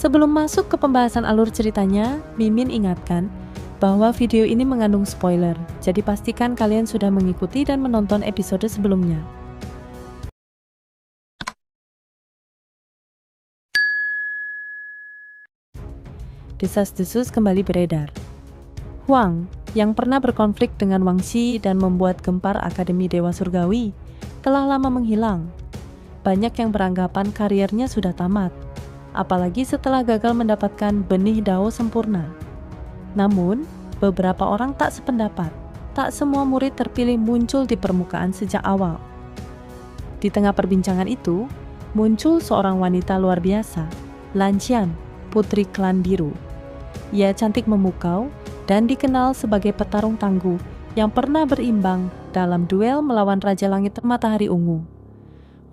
Sebelum masuk ke pembahasan alur ceritanya, Mimin ingatkan bahwa video ini mengandung spoiler, jadi pastikan kalian sudah mengikuti dan menonton episode sebelumnya. Desas-desus kembali beredar. Huang, yang pernah berkonflik dengan Wang Xi dan membuat gempar Akademi Dewa Surgawi, telah lama menghilang. Banyak yang beranggapan karirnya sudah tamat, apalagi setelah gagal mendapatkan benih Dao sempurna. Namun, beberapa orang tak sependapat. Tak semua murid terpilih muncul di permukaan sejak awal. Di tengah perbincangan itu, muncul seorang wanita luar biasa, Lan Qian, putri klan biru. Ia cantik memukau dan dikenal sebagai petarung tangguh yang pernah berimbang dalam duel melawan Raja Langit Matahari Ungu.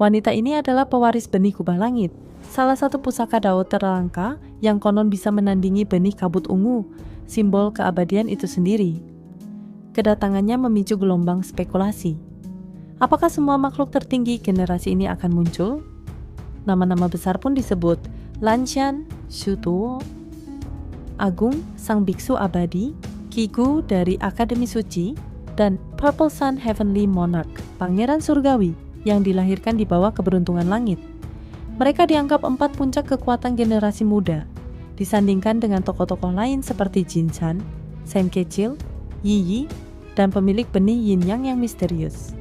Wanita ini adalah pewaris benih kubah langit, salah satu pusaka Dao terlangka yang konon bisa menandingi benih kabut ungu, simbol keabadian itu sendiri. Kedatangannya memicu gelombang spekulasi. Apakah semua makhluk tertinggi generasi ini akan muncul? Nama-nama besar pun disebut: Lan Qian, Xu Tuo, Agung, sang biksu abadi, Qigu dari Akademi Suci, dan Purple Sun Heavenly Monarch, pangeran surgawi yang dilahirkan di bawah keberuntungan langit. Mereka dianggap 4 puncak kekuatan generasi muda, disandingkan dengan tokoh-tokoh lain seperti Jin Chan, Shen Kecil, Yi Yi, dan pemilik benih Yin Yang yang misterius.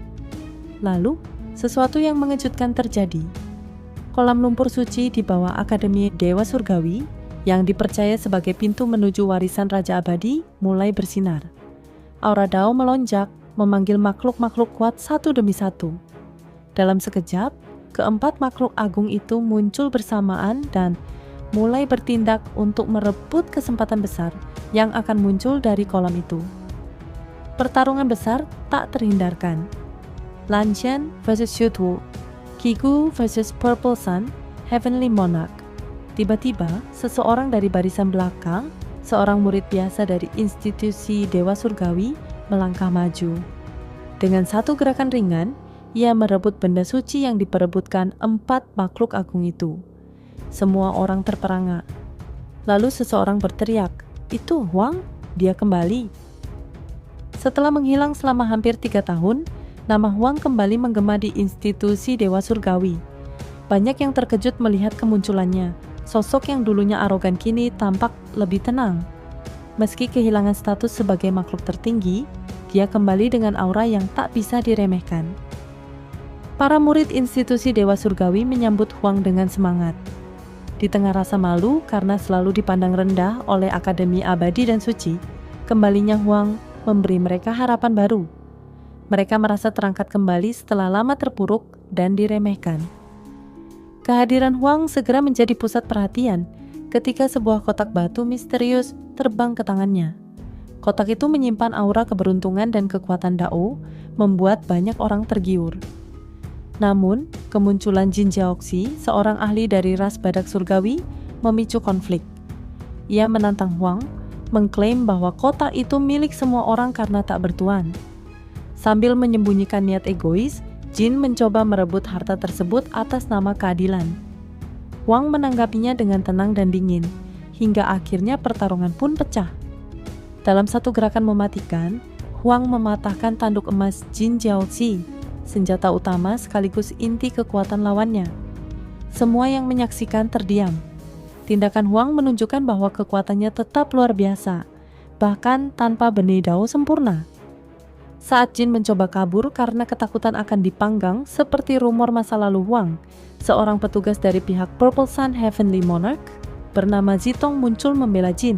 Lalu, sesuatu yang mengejutkan terjadi. Kolam lumpur suci di bawah Akademi Dewa Surgawi yang dipercaya sebagai pintu menuju warisan Raja Abadi mulai bersinar. Aura Dao melonjak, memanggil makhluk-makhluk kuat satu demi satu. Dalam sekejap, keempat makhluk agung itu muncul bersamaan dan mulai bertindak untuk merebut kesempatan besar yang akan muncul dari kolam itu. Pertarungan besar tak terhindarkan. Lan Qian vs Xu Tuo, Qigu vs Purple Sun Heavenly Monarch. Tiba-tiba, seseorang dari barisan belakang, seorang murid biasa dari institusi Dewa Surgawi, melangkah maju. Dengan satu gerakan ringan, ia merebut benda suci yang diperebutkan 4 makhluk agung itu. Semua orang terperangah. Lalu seseorang berteriak, "Itu Huang, dia kembali." Setelah menghilang selama hampir 3 tahun, nama Huang kembali menggema di institusi Dewa Surgawi. Banyak yang terkejut melihat kemunculannya. Sosok yang dulunya arogan kini tampak lebih tenang. Meski kehilangan status sebagai makhluk tertinggi, dia kembali dengan aura yang tak bisa diremehkan. Para murid institusi Dewa Surgawi menyambut Huang dengan semangat. Di tengah rasa malu karena selalu dipandang rendah oleh Akademi Abadi dan Suci, kembalinya Huang memberi mereka harapan baru. Mereka merasa terangkat kembali setelah lama terpuruk dan diremehkan. Kehadiran Huang segera menjadi pusat perhatian ketika sebuah kotak batu misterius terbang ke tangannya. Kotak itu menyimpan aura keberuntungan dan kekuatan Dao, membuat banyak orang tergiur. Namun, kemunculan Jin Jiaoxi, seorang ahli dari ras badak surgawi, memicu konflik. Ia menantang Huang, mengklaim bahwa kotak itu milik semua orang karena tak bertuan. Sambil menyembunyikan niat egois, Jin mencoba merebut harta tersebut atas nama keadilan. Huang menanggapinya dengan tenang dan dingin, hingga akhirnya pertarungan pun pecah. Dalam satu gerakan mematikan, Huang mematahkan tanduk emas Jin Jiaoxi, senjata utama sekaligus inti kekuatan lawannya. Semua yang menyaksikan terdiam. Tindakan Huang menunjukkan bahwa kekuatannya tetap luar biasa, bahkan tanpa benih Dao sempurna. Saat Jin mencoba kabur karena ketakutan akan dipanggang seperti rumor masa lalu Huang, seorang petugas dari pihak Purple Sun Heavenly Monarch bernama Zitong muncul membela Jin.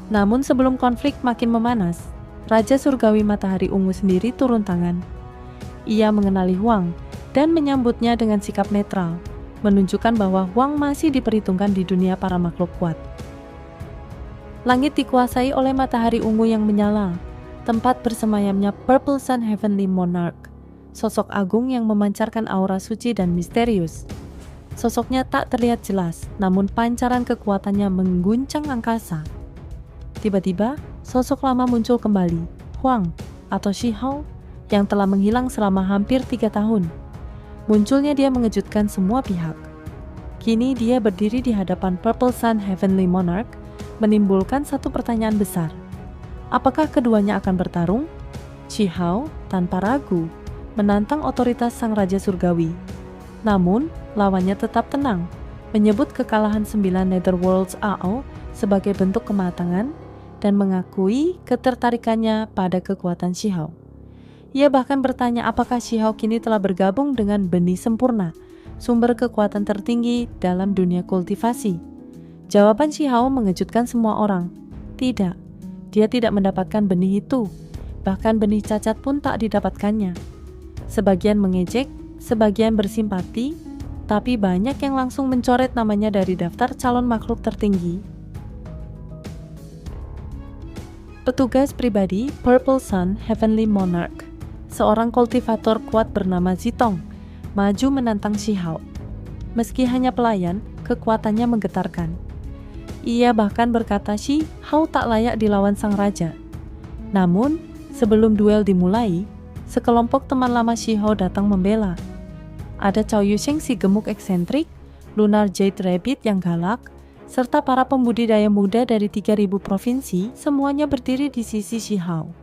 Namun sebelum konflik makin memanas, Raja Surgawi Matahari Ungu sendiri turun tangan. Ia mengenali Huang dan menyambutnya dengan sikap netral, menunjukkan bahwa Huang masih diperhitungkan di dunia para makhluk kuat. Langit dikuasai oleh matahari ungu yang menyala, tempat bersemayamnya Purple Sun Heavenly Monarch, sosok agung yang memancarkan aura suci dan misterius. Sosoknya tak terlihat jelas, namun pancaran kekuatannya mengguncang angkasa. Tiba-tiba, sosok lama muncul kembali, Huang atau Shi Hao, yang telah menghilang selama hampir 3 tahun. Munculnya dia mengejutkan semua pihak. Kini dia berdiri di hadapan Purple Sun Heavenly Monarch, menimbulkan satu pertanyaan besar. Apakah keduanya akan bertarung? Shi Hao tanpa ragu menantang otoritas Sang Raja Surgawi. Namun, lawannya tetap tenang, menyebut kekalahan 9 Netherworlds AO sebagai bentuk kematangan dan mengakui ketertarikannya pada kekuatan Shi Hao. Ia bahkan bertanya apakah Shi Hao kini telah bergabung dengan benih sempurna, sumber kekuatan tertinggi dalam dunia kultivasi. Jawaban Shi Hao mengejutkan semua orang. Tidak, dia tidak mendapatkan benih itu. Bahkan benih cacat pun tak didapatkannya. Sebagian mengejek, sebagian bersimpati, tapi banyak yang langsung mencoret namanya dari daftar calon makhluk tertinggi. Petugas pribadi Purple Sun Heavenly Monarch, seorang kultivator kuat bernama Zitong, maju menantang Shi Hao. Meski hanya pelayan, kekuatannya menggetarkan. Ia bahkan berkata Shi Hao tak layak dilawan sang raja. Namun, sebelum duel dimulai, sekelompok teman lama Shi Hao datang membela. Ada Cao Yusheng si gemuk eksentrik, Lunar Jade Rabbit yang galak, serta para pembudidaya muda dari 3.000 provinsi, semuanya berdiri di sisi Shi Hao.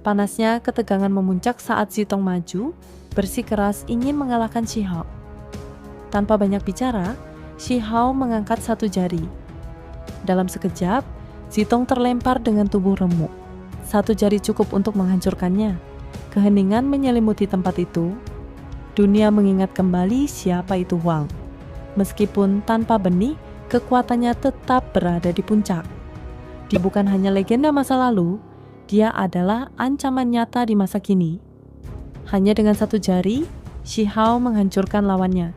Panasnya ketegangan memuncak saat Zitong maju, bersikeras ingin mengalahkan Shi Hao. Tanpa banyak bicara, Shi Hao mengangkat satu jari. Dalam sekejap, Zitong terlempar dengan tubuh remuk. Satu jari cukup untuk menghancurkannya. Keheningan menyelimuti tempat itu. Dunia mengingat kembali siapa itu Huang. Meskipun tanpa benih, kekuatannya tetap berada di puncak. Dia bukan hanya legenda masa lalu, dia adalah ancaman nyata di masa kini. Hanya dengan satu jari, Shi Hao menghancurkan lawannya.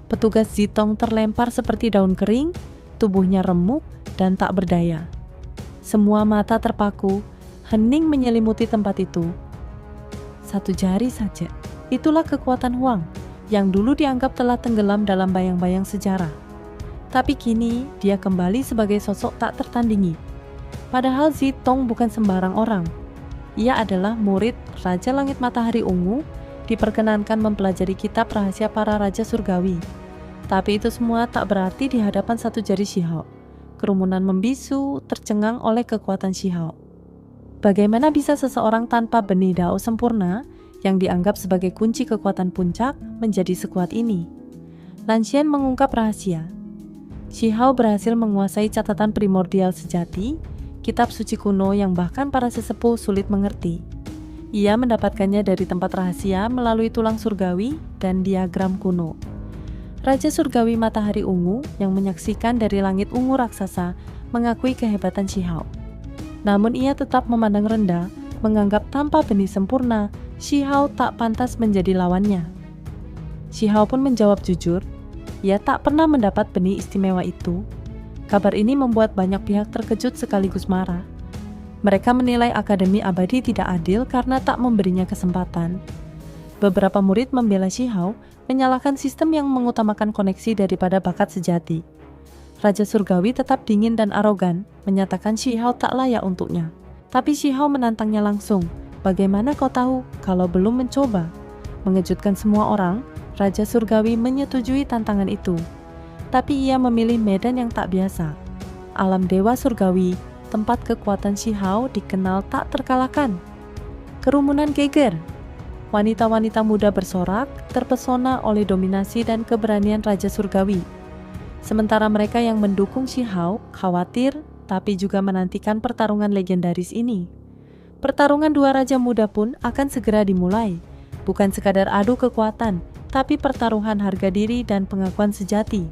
Petugas Zitong terlempar seperti daun kering, tubuhnya remuk dan tak berdaya. Semua mata terpaku, hening menyelimuti tempat itu. Satu jari saja. Itulah kekuatan Huang, yang dulu dianggap telah tenggelam dalam bayang-bayang sejarah. Tapi kini, dia kembali sebagai sosok tak tertandingi. Padahal Zitong bukan sembarang orang. Ia adalah murid Raja Langit Matahari Ungu, diperkenankan mempelajari kitab rahasia para Raja Surgawi. Tapi itu semua tak berarti di hadapan satu jari Shi Hao. Kerumunan membisu, tercengang oleh kekuatan Shi Hao. Bagaimana bisa seseorang tanpa benih Dao sempurna, yang dianggap sebagai kunci kekuatan puncak, menjadi sekuat ini? Lan Xian mengungkap rahasia. Shi Hao berhasil menguasai catatan primordial sejati, kitab suci kuno yang bahkan para sesepuh sulit mengerti. Ia mendapatkannya dari tempat rahasia melalui tulang surgawi dan diagram kuno. Raja Surgawi Matahari Ungu yang menyaksikan dari langit ungu raksasa mengakui kehebatan Shi Hao. Namun ia tetap memandang rendah, menganggap tanpa benih sempurna, Shi Hao tak pantas menjadi lawannya. Shi Hao pun menjawab jujur, ia tak pernah mendapat benih istimewa itu. Kabar ini membuat banyak pihak terkejut sekaligus marah. Mereka menilai Akademi Abadi tidak adil karena tak memberinya kesempatan. Beberapa murid membela Shi Hao, menyalahkan sistem yang mengutamakan koneksi daripada bakat sejati. Raja Surgawi tetap dingin dan arogan, menyatakan Shi Hao tak layak untuknya. Tapi Shi Hao menantangnya langsung. Bagaimana kau tahu kalau belum mencoba? Mengejutkan semua orang, Raja Surgawi menyetujui tantangan itu. Tapi ia memilih medan yang tak biasa. Alam Dewa Surgawi, tempat kekuatan Shi Hao dikenal tak terkalahkan. Kerumunan geger. Wanita-wanita muda bersorak, terpesona oleh dominasi dan keberanian Raja Surgawi. Sementara mereka yang mendukung Shi Hao khawatir, tapi juga menantikan pertarungan legendaris ini. Pertarungan dua raja muda pun akan segera dimulai. Bukan sekadar adu kekuatan, tapi pertaruhan harga diri dan pengakuan sejati.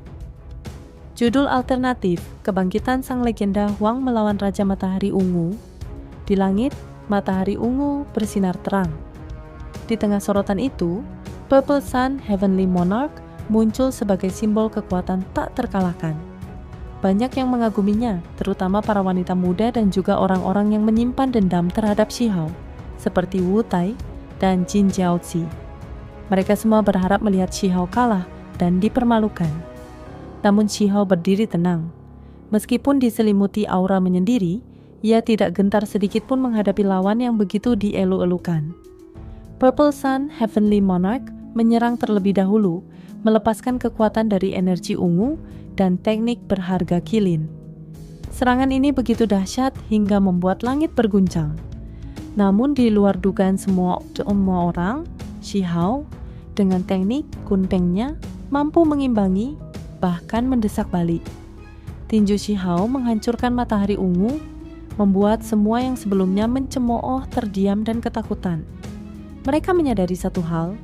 Judul alternatif, Kebangkitan Sang Legenda Huang melawan Raja Matahari Ungu. Di langit, matahari ungu bersinar terang. Di tengah sorotan itu, Purple Sun Heavenly Monarch muncul sebagai simbol kekuatan tak terkalahkan. Banyak yang mengaguminya, terutama para wanita muda dan juga orang-orang yang menyimpan dendam terhadap Shi Hao, seperti Wu Tai dan Jin Jiaozi. Mereka semua berharap melihat Shi Hao kalah dan dipermalukan. Namun Shi Hao berdiri tenang. Meskipun diselimuti aura menyendiri, ia tidak gentar sedikit pun menghadapi lawan yang begitu dielu-elukan. Purple Sun Heavenly Monarch menyerang terlebih dahulu, melepaskan kekuatan dari energi ungu dan teknik berharga Qilin. Serangan ini begitu dahsyat hingga membuat langit berguncang. Namun di luar dugaan semua orang, Shi Hao dengan teknik kunpengnya mampu mengimbangi, bahkan mendesak balik. Tinju Shi Hao menghancurkan matahari ungu, membuat semua yang sebelumnya mencemooh terdiam dan ketakutan. Mereka menyadari satu hal,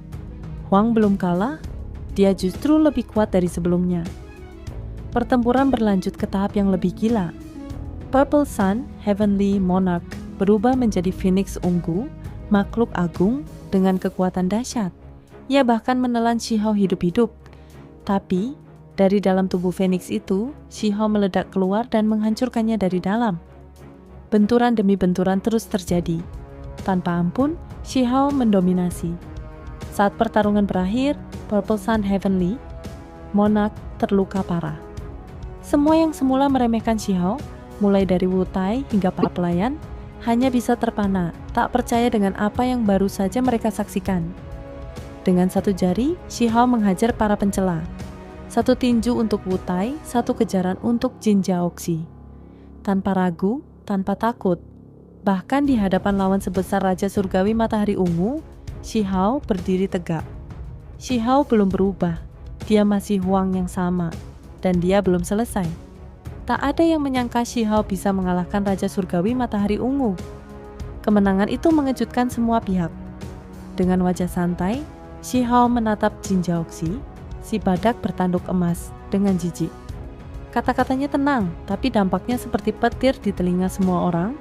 Huang belum kalah, dia justru lebih kuat dari sebelumnya. Pertempuran berlanjut ke tahap yang lebih gila. Purple Sun, Heavenly Monarch, berubah menjadi Phoenix ungu, makhluk agung dengan kekuatan dahsyat. Ia bahkan menelan Shi Hao hidup-hidup. Tapi, dari dalam tubuh Phoenix itu, Shi Hao meledak keluar dan menghancurkannya dari dalam. Benturan demi benturan terus terjadi. Tanpa ampun, Shi Hao mendominasi. Saat pertarungan berakhir, Purple Sun Heavenly Monarch terluka parah. Semua yang semula meremehkan Shi Hao, mulai dari Wu Tai hingga para pelayan, hanya bisa terpana, tak percaya dengan apa yang baru saja mereka saksikan. Dengan satu jari, Shi Hao menghajar para pencela. Satu tinju untuk Wu Tai, satu kejaran untuk Jin Jiaoxi. Tanpa ragu, tanpa takut, bahkan di hadapan lawan sebesar Raja Surgawi Matahari Ungu, Shi Hao berdiri tegak. Shi Hao belum berubah, dia masih Huang yang sama, dan dia belum selesai. Tak ada yang menyangka Shi Hao bisa mengalahkan Raja Surgawi Matahari Ungu. Kemenangan itu mengejutkan semua pihak. Dengan wajah santai, Shi Hao menatap Jin Jiaoxi, si badak bertanduk emas, dengan jijik. Kata-katanya tenang, tapi dampaknya seperti petir di telinga semua orang.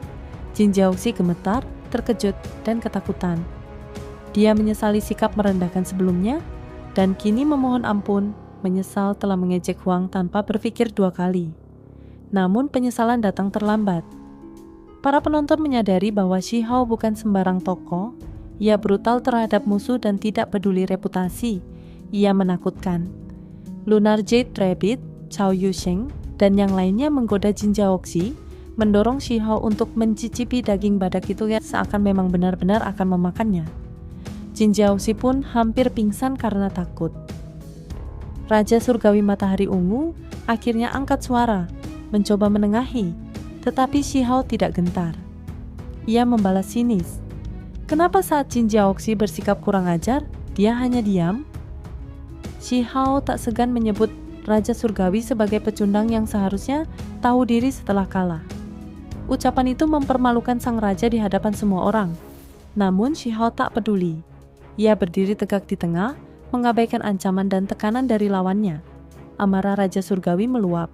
Jin Jiaoxi gemetar, terkejut, dan ketakutan. Dia menyesali sikap merendahkan sebelumnya, dan kini memohon ampun, menyesal telah mengejek Huang tanpa berpikir dua kali. Namun penyesalan datang terlambat. Para penonton menyadari bahwa Shi Hao bukan sembarang tokoh. Ia brutal terhadap musuh dan tidak peduli reputasi. Ia menakutkan. Lunar Jade Rabbit, Cao Yusheng, dan yang lainnya menggoda Jin Jiaoxi, mendorong Shi Hao untuk mencicipi daging badak itu yang seakan memang benar-benar akan memakannya. Jin Jiaoxi pun hampir pingsan karena takut. Raja Surgawi Matahari Ungu akhirnya angkat suara, mencoba menengahi, tetapi Shi Hao tidak gentar. Ia membalas sinis. Kenapa saat Jin Jiaoxi bersikap kurang ajar, dia hanya diam? Shi Hao tak segan menyebut Raja Surgawi sebagai pecundang yang seharusnya tahu diri setelah kalah. Ucapan itu mempermalukan sang raja di hadapan semua orang. Namun Shi Hao tak peduli. Ia berdiri tegak di tengah, mengabaikan ancaman dan tekanan dari lawannya. Amarah Raja Surgawi meluap.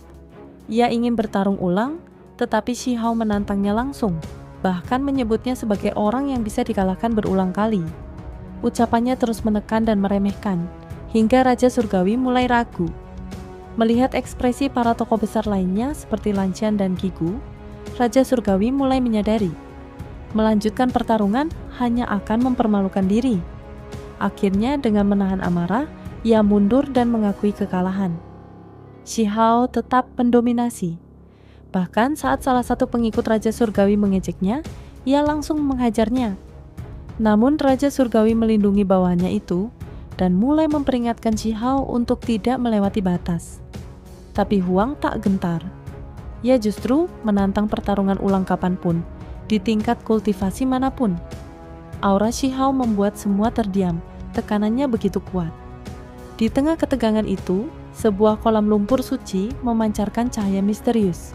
Ia ingin bertarung ulang, tetapi Shi Hao menantangnya langsung, bahkan menyebutnya sebagai orang yang bisa dikalahkan berulang kali. Ucapannya terus menekan dan meremehkan, hingga Raja Surgawi mulai ragu. Melihat ekspresi para tokoh besar lainnya seperti Lan Xian dan Qi Gu, Raja Surgawi mulai menyadari, melanjutkan pertarungan hanya akan mempermalukan diri. Akhirnya dengan menahan amarah, ia mundur dan mengakui kekalahan. Shi Hao tetap mendominasi. Bahkan saat salah satu pengikut Raja Surgawi mengejeknya, ia langsung menghajarnya. Namun Raja Surgawi melindungi bawahannya itu dan mulai memperingatkan Shi Hao untuk tidak melewati batas. Tapi Huang tak gentar. Ia justru menantang pertarungan ulang kapanpun, di tingkat kultivasi manapun. Aura Shi Hao membuat semua terdiam, tekanannya begitu kuat. Di tengah ketegangan itu, sebuah kolam lumpur suci memancarkan cahaya misterius.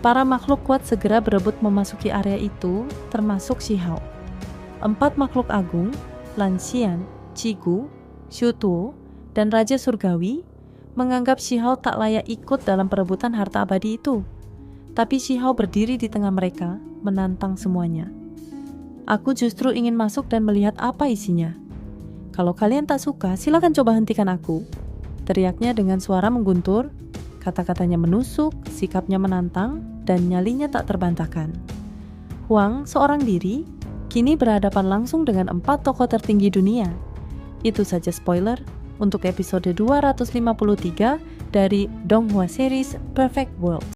Para makhluk kuat segera berebut memasuki area itu, termasuk Shi Hao. 4 makhluk agung, Lan Xian, Qi Gu, Xu Tuo, dan Raja Surgawi, menganggap Shi Hao tak layak ikut dalam perebutan harta abadi itu. Tapi Shi Hao berdiri di tengah mereka, menantang semuanya. Aku justru ingin masuk dan melihat apa isinya. Kalau kalian tak suka, silakan coba hentikan aku. Teriaknya dengan suara mengguntur, kata-katanya menusuk, sikapnya menantang, dan nyalinya tak terbantahkan. Huang, seorang diri, kini berhadapan langsung dengan 4 tokoh tertinggi dunia. Itu saja spoiler untuk episode 253 dari Donghua Series Perfect World.